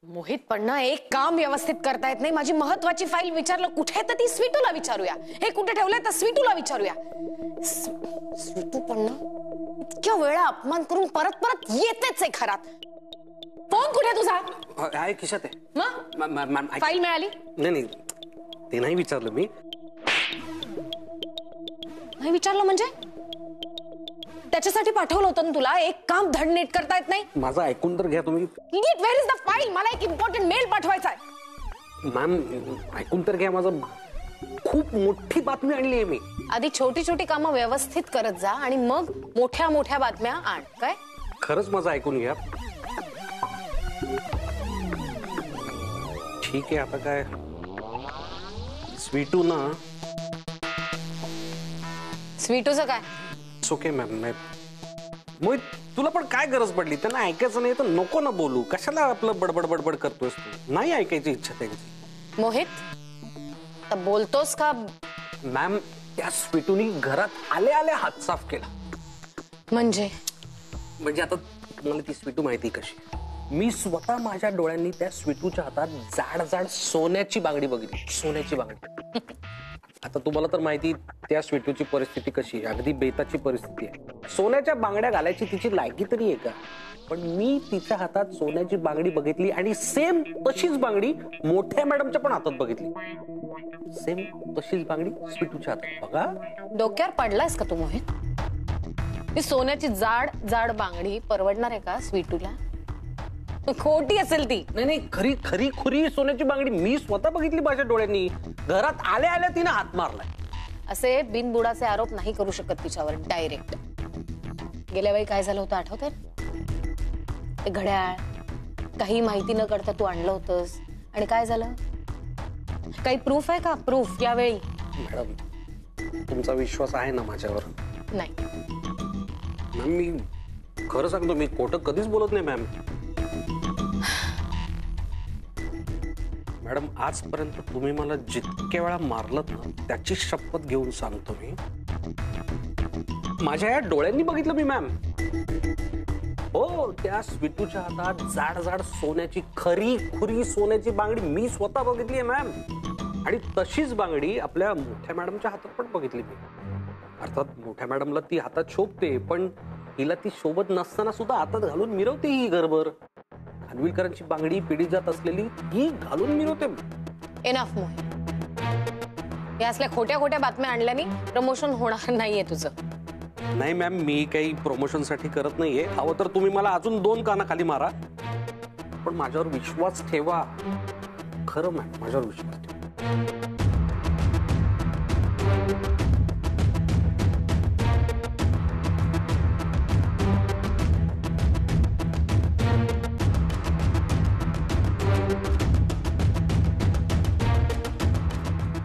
मोहित पण ना एक काम व्यवस्थित करता येत नाही. माझी महत्वाची फाईल विचारलं कुठे तर ती स्वीटूला विचारूया. हे कुठे ठेवलंय तर स्वीटूला विचारूया. स्वीटू पण ना इतक्या वेळा अपमान करून परत परत येतेच आहे घरात. फोन कुठे तुझा? आहे खिशात आहे. मग फाईल मिळाली? नाही ते नाही विचारलं मी. नाही विचारलं म्हणजे? त्याच्यासाठी पाठवलं होतं ना तुला. एक काम धड नीट करता येत नाही. माझं ऐकून तर घ्या तुम्ही. Idiot, where is the file? मला एक इम्पॉर्टंट मेल पाठवायचा आहे. मॅम ऐकून तर घ्या माझं. खूप मोठी बातमी आणली आहे मी. आधी छोटी छोटी कामं व्यवस्थित करत जा आणि मग मोठ्या मोठ्या बातम्या आण. काय? खरंच माझं ऐकून घ्या. ठीक आहे आता काय स्वीटू ना. स्वीटूचं काय? Okay ma'am. मोहित तुला पण काय गरज पडली? त्यांना ऐकायचं नाही तर नको ना बोलू. कशाला आपलं बडबड बडबड करतोस तू? नाही ऐकायची इच्छा त्यांची. मोहित तर बोलतोस का? मॅम त्या स्वीटूनी घरात आले आले हात साफ केला. म्हणजे आता मला ती स्वीटू माहिती कशी. मी स्वतः माझ्या डोळ्यांनी त्या स्वीटूच्या हातात जाड जाड सोन्याची बांगडी बघितली. सोन्याची बांगडी. आता तुम्हाला तर माहिती त्या स्वीटूची परिस्थिती कशी आहे. अगदी बेताची परिस्थिती आहे. सोन्याच्या बांगड्या घालायची तिची लायकी तरी आहे का? पण मी तिच्या हातात सोन्याची बांगडी बघितली आणि सेम तशीच बांगडी मोठ्या मॅडमच्या पण हातात बघितली. सेम तशीच बांगडी स्वीटूच्या हातात. बघा डोक्यावर पडलायस का तू मोहित? ही सोन्याची जाड जाड बांगडी परवडणार आहे का स्वीटूला? खोटी असेल ती. नाही खरी खरी खुरी सोन्याची बांगडी मी स्वतः बघितली माझ्या डोळ्यांनी. घरात आल्या आल्या तिने हात मारलाय. असे बिनबुडाचे आरोप नाही करू शकत तिच्यावर डायरेक्ट. गेल्या वेळी काय झालं होतं आठवतंय? ते घड्याळ काही माहिती न करता तू आणलं होतंस आणि काय झालं? काही प्रूफ आहे का? प्रूफ यावेळी? मॅडम तुमचा विश्वास आहे ना माझ्यावर? नाही मॅम मी खरं सांगतो मी खोटं कधीच बोलत नाही मॅम. मॅडम आजपर्यंत तुम्ही मला जितक्या वेळा मारलत ना त्याची शपथ घेऊन सांगतो मी. माझ्या या डोळ्यांनी बघितलं मी मॅम. हो त्या स्वीटूच्या हातात जाड जाड सोन्याची खरी खुरी सोन्याची बांगडी मी स्वतः बघितली आहे मॅम. आणि तशीच बांगडी आपल्या मोठ्या मॅडमच्या हातात पण बघितली मी. अर्थात मोठ्या मॅडमला ती हातात शोभते पण हिला ती शोभत नसताना सुद्धा हातात घालून मिरवते ही घरभर. खानविलकरांची बांगडी पिढी जात असलेली ही घालून मिरवते. एनफ मोहित. या असल्या खोट्या खोट्या बातम्या आणल्याने प्रमोशन होणार नाहीये तुझं. नाही मॅम मी काही प्रमोशन साठी करत नाहीये. हवं तर तुम्ही मला अजून 2 कानाखाली मारा पण माझ्यावर विश्वास ठेवा. खरं मॅम माझ्यावर विश्वास ठेवा.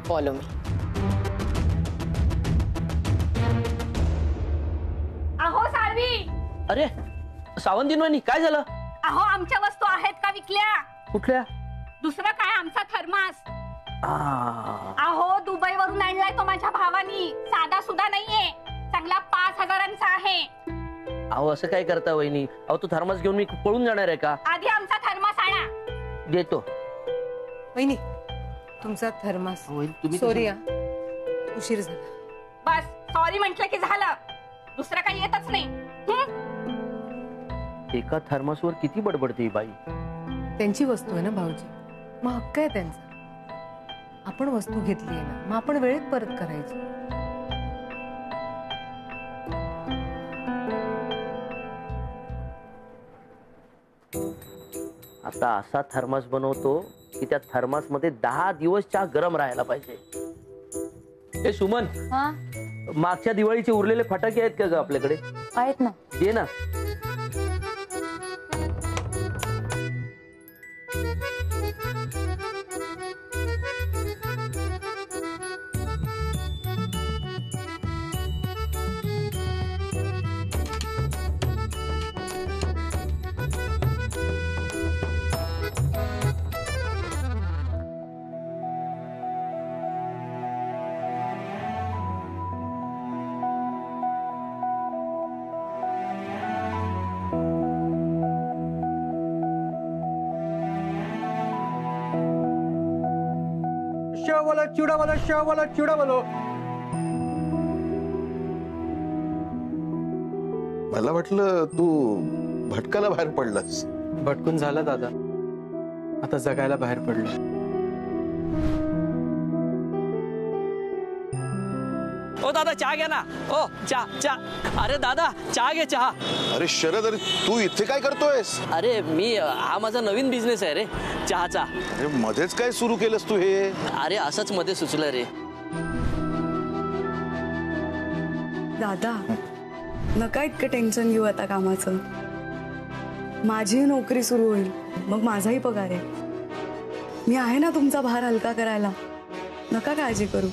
Follow me. अहो साळवी. अरे सावंतीनवानी काय झालं? अहो आमच्या वस्तू आहेत का विकल्या? कुठल्या? दुसरं काय आमचा थर्मास. अहो दुबई वरून आणलाय तो माझ्या भावानी. साधा सुद्धा नाहीये. चांगला 5,000चा आहे. अहो असं काय करता वहिनी? अहो तू थर्मास घेऊन मी पळून जाणार आहे का? आधी आमचा थर्मास आणा. देतो. वहिनी तुमचा थर्मास. सॉरी उशीर झाला. बस सॉरी म्हटलं की झालं. दुसरं काही येतच नाही. एका थर्मासवर किती बडबडते बाई. त्यांची वस्तू आहे ना भाऊजी. मग हक्क आहे त्यांचा. आपण वस्तू घेतली आहे ना मग आपण वेळेत परत करायची. आता असा थर्मास बनवतो की त्या थर्मास मध्ये 10 दिवस चहा गरम राहायला पाहिजे. हे सुमन मागच्या दिवाळीचे उरलेले फटाके आहेत का ग आपल्याकडे? आहेत ना. दे ना. शेव बोलो, चिवडा बोलो, शेव बोलो, चिवडा बोलो. मला वाटलं तू भटकाला बाहेर पडलास. भटकून झालं दादा, आता जगायला बाहेर पडलं. ओ दादा चहा घ्या ना. ओ चहा. अरे दादा चहा घे चहा. अरे शरद, अरे तू इथे काय करतोयस? अरे हा माझा नवीन बिझनेस आहे रे, चहाचा. अरे मध्येच काय सुरू केलंस तू हे? अरे असंच मध्ये सुचलं रे. दादा नका इतकं टेन्शन घेऊ आता कामाचं. माझी नोकरी सुरू होईल, मग माझाही पगार आहे. मी आहे ना तुमचा भार हलका करायला, नका काळजी करू.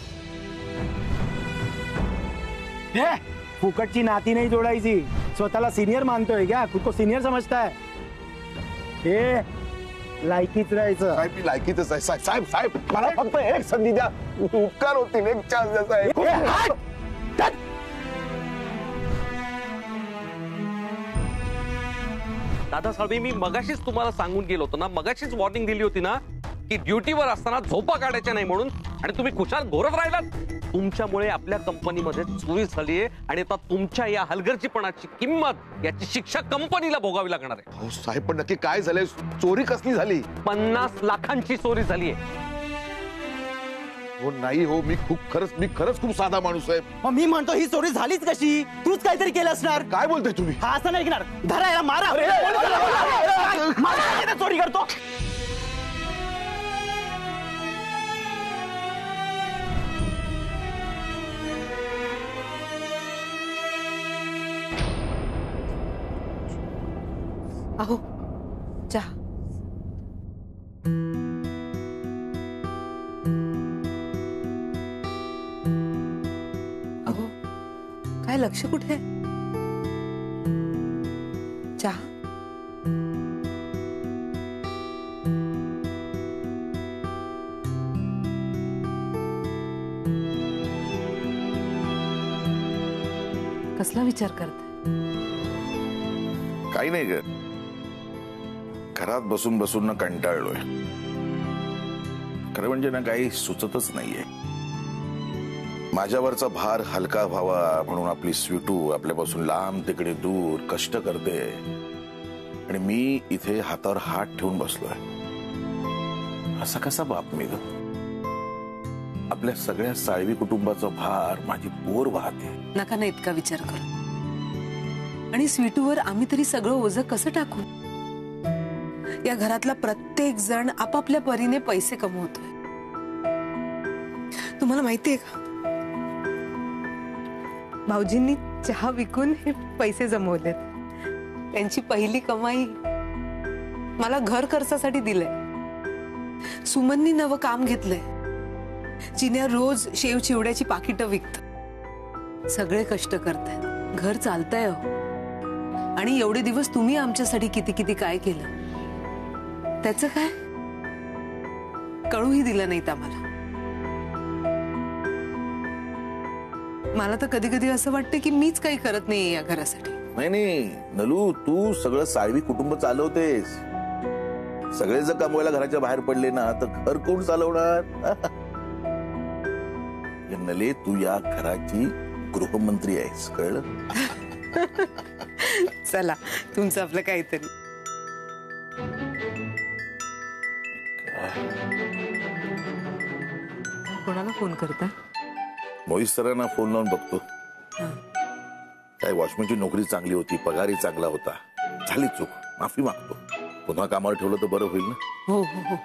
फुकटची नाती नाही जोडायची. स्वतःला सिनियर मानतोय क्या? खुद को सिनियर समजताय? हे लायकीच राहायचं. साहेब मी लायकीतच आहे. साहेब साहेब साहेब मला फक्त एक संधी द्या, उपकार होतील, एक चान्स द्या साहेब. दादा साळवे, मी मगाशीच तुम्हाला सांगून गेलो होतो ना, मगाशीच वॉर्निंग दिली होती ना की ड्युटीवर असताना झोपा काढायच्या नाही म्हणून, आणि तुम्ही खुशाल घोरत राहिलात. तुमच्यामुळे आपल्या कंपनीमध्ये चोरी झाली आहे आणि आता तुमच्या या हलगर्जीपणाची किंमत, याची शिक्षा कंपनीला भोगावी लागणार आहे. हो साहेब, पण नक्की काय झालंय? चोरी कसली झाली? 50 लाखांची चोरी झाली आहे. हो नाही हो, मी खरंच खूप साधा माणूस आहे. मग मी म्हणतो ही चोरी झालीच कशी? तूच काहीतरी केलं असणार. काय बोलतोय तुम्ही? हा असं नाही ऐकणार. धरायला मारा. मारा, चोरी करतो. अहो चहा. अहो काय लक्ष कुठे? चहा. कसला विचार करताय? काही नाही ग, घरात बसून बसून ना कंटाळलोय. खरं म्हणजे ना काही सुचतच नाहीये. माझ्यावरचा भार हलका व्हावा म्हणून आपली स्वीटू आपल्यापासून लांब तिकडे दूर कष्ट करते, आणि मी इथे हातावर हात ठेवून बसलोय. असा कसा बाप मी ग? आपल्या सगळ्या साळवी कुटुंबाचा भार माझी पोर वाहते. नका ना इतका विचार करू. आणि स्वीटूवर आम्ही तरी सगळं ओझं कसं टाकू? या घरातला प्रत्येक जण आपापल्या परीने पैसे कमवतोय. तुम्हाला माहितीये का, भाऊजींनी चहा विकून हे पैसे जमवलेत. त्यांची पहिली कमाई मला घर खर्चासाठी दिलंय. सुमननी नवं काम घेतलंय. जिन्या रोज शेव चिवड्याची पाकिटं विकत. सगळे कष्ट करतायत, घर चालतंय हो. आणि एवढे दिवस तुम्ही आमच्यासाठी किती किती काय केलं, त्याचं काय कळूही दिलं नाहीत आम्हाला. मला तर कधी कधी असं वाटतं की मीच काही करत नाहीये या घरासाठी. नाही नलू, तू सगळं साळवी कुटुंब चालवतेस. सगळे जर कमवायला घराच्या बाहेर पडले ना तर घर कोण चालवणार? नले, तू या घराची गृहमंत्री आहेस, कळलं? चला तुमचं आपलं काहीतरी. कोणाला फोन करता? मोहित सरांना फोन लावून बघतो. काय वॉचमॅनची नोकरी चांगली होती, पगारही चांगला होता. झाली चूक, माफी मागतो. पुन्हा कामावर ठेवलं तर बरं होईल ना. हो हो हो.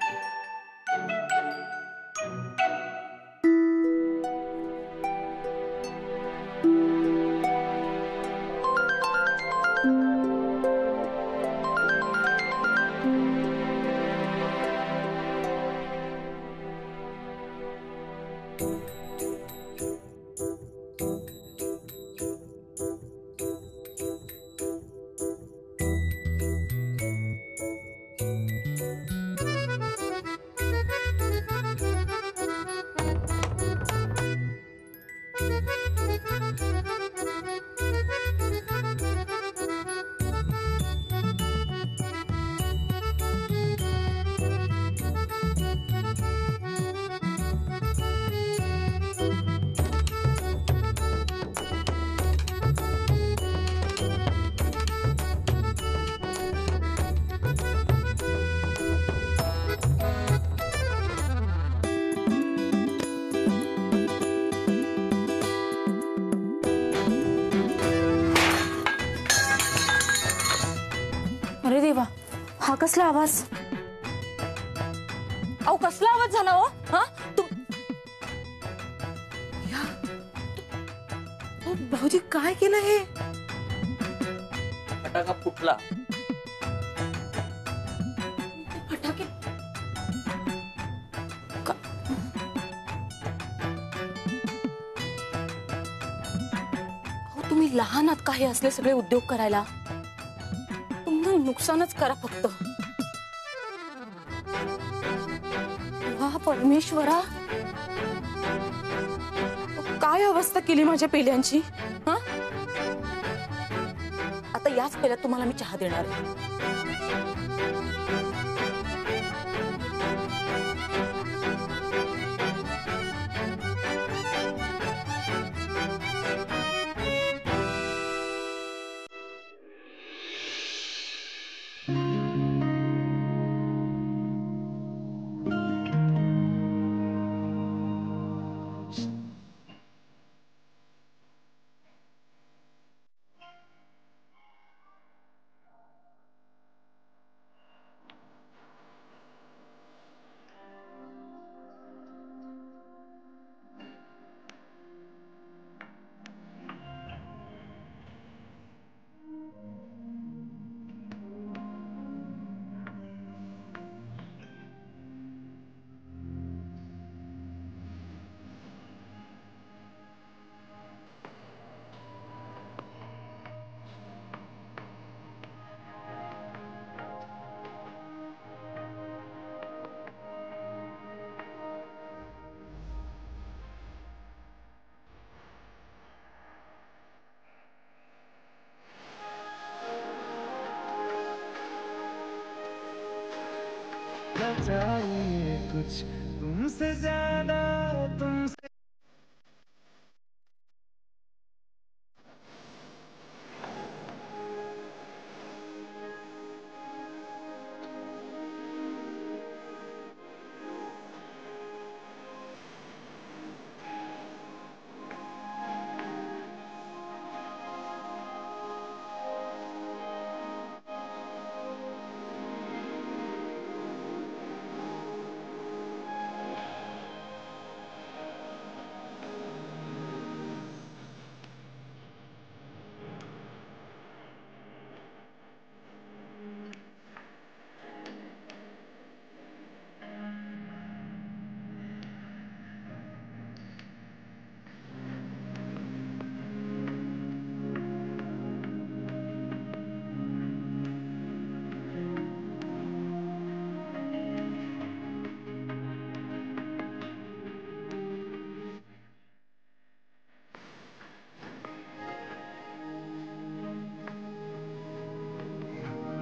कसला आवाज? अहो कसला आवाज झाला हो? हा भाऊजी काय केलं हे? फटाका फुटला. फटाके तुम्ही लहान आहात का हे असले सगळे उद्योग करायला? तुम्हाला नुकसानच करा फक्त. वा परमेश्वरा, काय अवस्था केली माझ्या पेल्यांची. हा आता याच पेल्यात तुम्हाला मी चहा देणार आहे. कुछ तुमसे ज्यादा तुमसे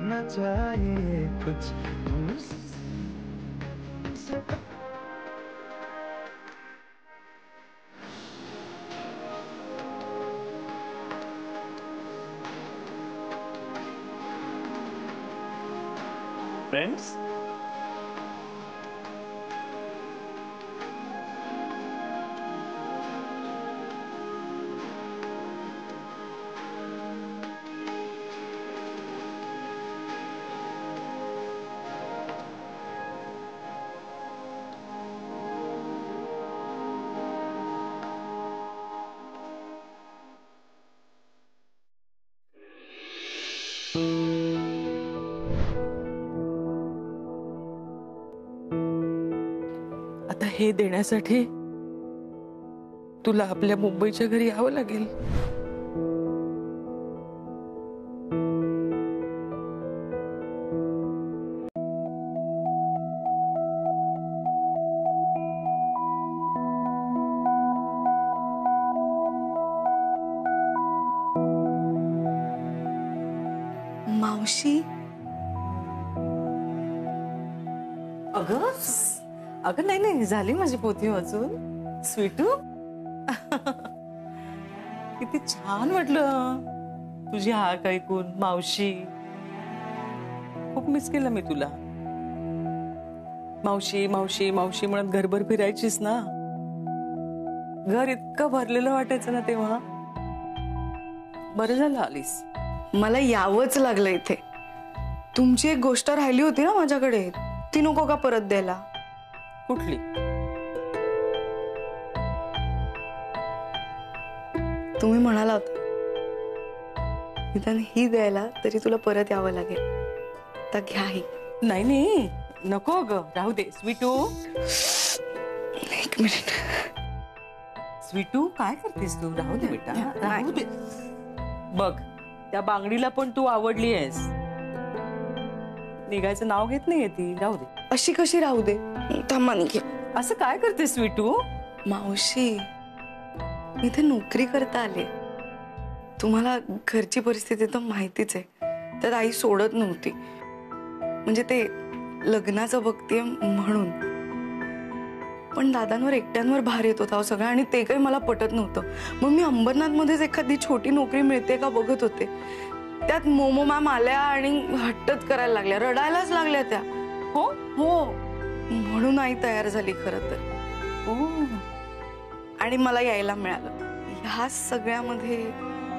न चाहिए कुछ तुमसे फ्रेंड्स. आता हे देण्यासाठी तुला आपल्या मुंबईच्या घरी यावं लागेल. मावशी. अगं नाही नाही झाली माझी पोथी वाचून. स्वीटू किती छान वाटलं तुझी हाक ऐकून. मावशी खूप मिस केलं मी तुला. मावशी मावशी मावशी म्हणत घरभर फिरायचीस ना. घर इतकं भरलेलं वाटायचं ना तेव्हा. बरं झालं आलीस. मला यावंच लागलं इथे. तुमची एक गोष्ट राहिली होती ना माझ्याकडे, ती नको का परत द्यायला? कुठली? तुम्ही म्हणालात निदान ही द्यायला तरी तुला परत यावं लागेल. तर घ्या ही. नाही नाही नको ग, राहू दे. स्वीटू, एक मिनिट. स्वीटू काय करतेस तू? राहू दे बेटा, राहू दे. बघ त्या बांगडीला पण तू आवडली आहेस. निघायचं नाव घेत नाहीये ती. राहू दे. अशी कशी राहू दे? थांबा घे. असं काय करतेस स्वीटू? मावशी, मी इथे नोकरी करता आले. तुम्हाला घरची परिस्थिती तर माहितीच आहे. त्यात आई सोडत नव्हती. म्हणजे ते लग्नाचं बघते म्हणून. पण दादांवर एकट्यांवर भार येत होता सगळा आणि ते काही मला पटत नव्हतं. मग मी अंबरनाथमध्येच एखादी छोटी नोकरी मिळते का बघत होते. त्यात मोमो मॅम आल्या आणि हट्टच करायला लागल्या, रडायलाच लागल्या त्या. हो हो, म्हणून आई तयार झाली खरं तर. आणि मला यायला मिळालं. ह्या सगळ्यामध्ये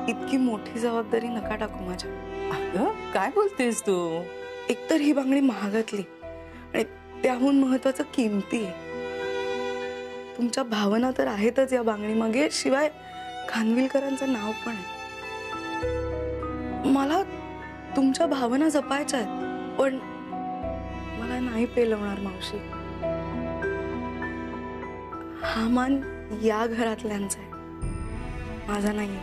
इतकी मोठी जबाबदारी नका टाकू माझ्या. अगं काय बोलतेस तू? एकतर ही बांगडी महागातली आणि त्याहून महत्वाचं किमती आहे. तुमच्या भावना तर आहेतच या बांगडी मागे, शिवाय खानविलकरांचं नाव पण आहे. मला तुमच्या भावना जपायच्या आहेत, पण मला नाही पेलवणार मावशी. हा मान या घरातल्यांचा आहे, माझा नाही.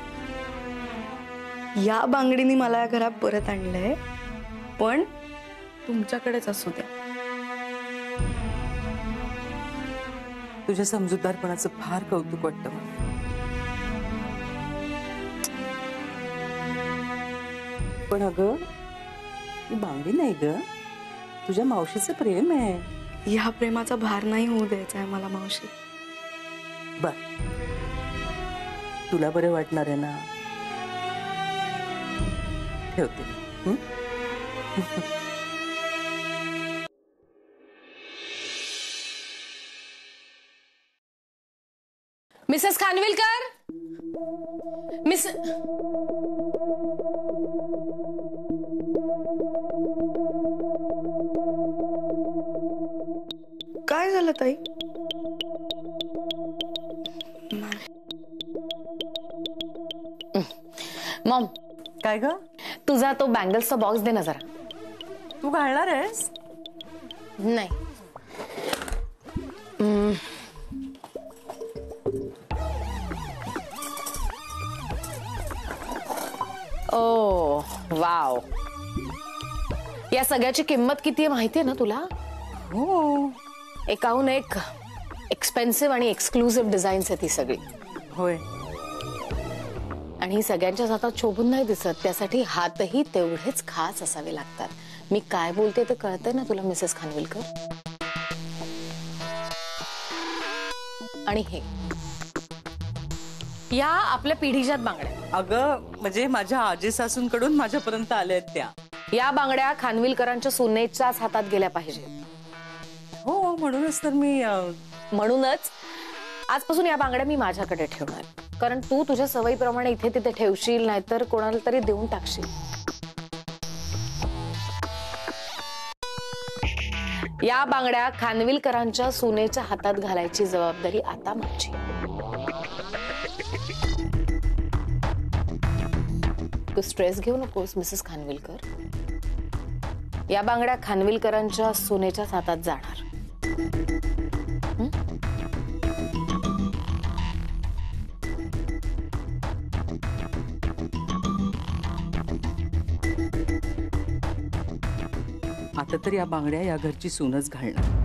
या बांगडीने मला या घरात परत आणलंय, पण तुमच्याकडेच असू द्या. तुझ्या समजूतदारपणाचं फार कौतुक वाटतं मला. पण अगं ही बांगडी नाही ग, तुझ्या मावशीचं प्रेम आहे. ह्या प्रेमाचा भार नाही होऊ द्यायचा आहे मला मावशी. बर, तुला बरं वाटणार आहे ना? ठेवते. मिसेस खानविलकर, मिस काय झालं ताई? मॉम, काय ग? तुझा तो बँगल्सचा बॉक्स दे ना जरा. तू घालणार आहेस? नाही. ओ वाव, या सगळ्याची किंमत किती आहे माहितीये ना तुला? हो. एकाहून एक एक्सपेन्सिव्ह आणि एक्सक्लुसिव्ह डिझाईन्स आहे ती सगळी. होय. आणि ही सगळ्यांच्याच हातात शोभून नाही दिसत, त्यासाठी हातही तेवढेच खास असावे लागतात. मी काय बोलते ते कळतंय ना तुला मिसेस खानविलकर? आणि हे या आपल्या पिढीच्याच बांगड्या. अगं म्हणजे माझ्या आजी सासूंकडून माझ्यापर्यंत आल्या आहेत त्या. या बांगड्या खानविलकरांच्या सुनेच्याच हातात गेल्या पाहिजे. हो, म्हणूनच तर मी म्हणूनच आजपासून या बांगड्या मी माझ्याकडे ठेवणार. कारण तू तुझ्या सवयीप्रमाणे इथे तिथे ठेवशील, नाहीतर कोणाला तरी देऊन टाकशील. या बांगड्या खानविलकरांच्या सुनेच्या हातात घालायची जबाबदारी आता माझी. तू स्ट्रेस घेऊ नकोस मिसेस खानविलकर. या बांगड्या खानविलकरांच्या सुनेच्याच हातात जाणार. आता तर या बांगड्या या घरची सूनच घालणार.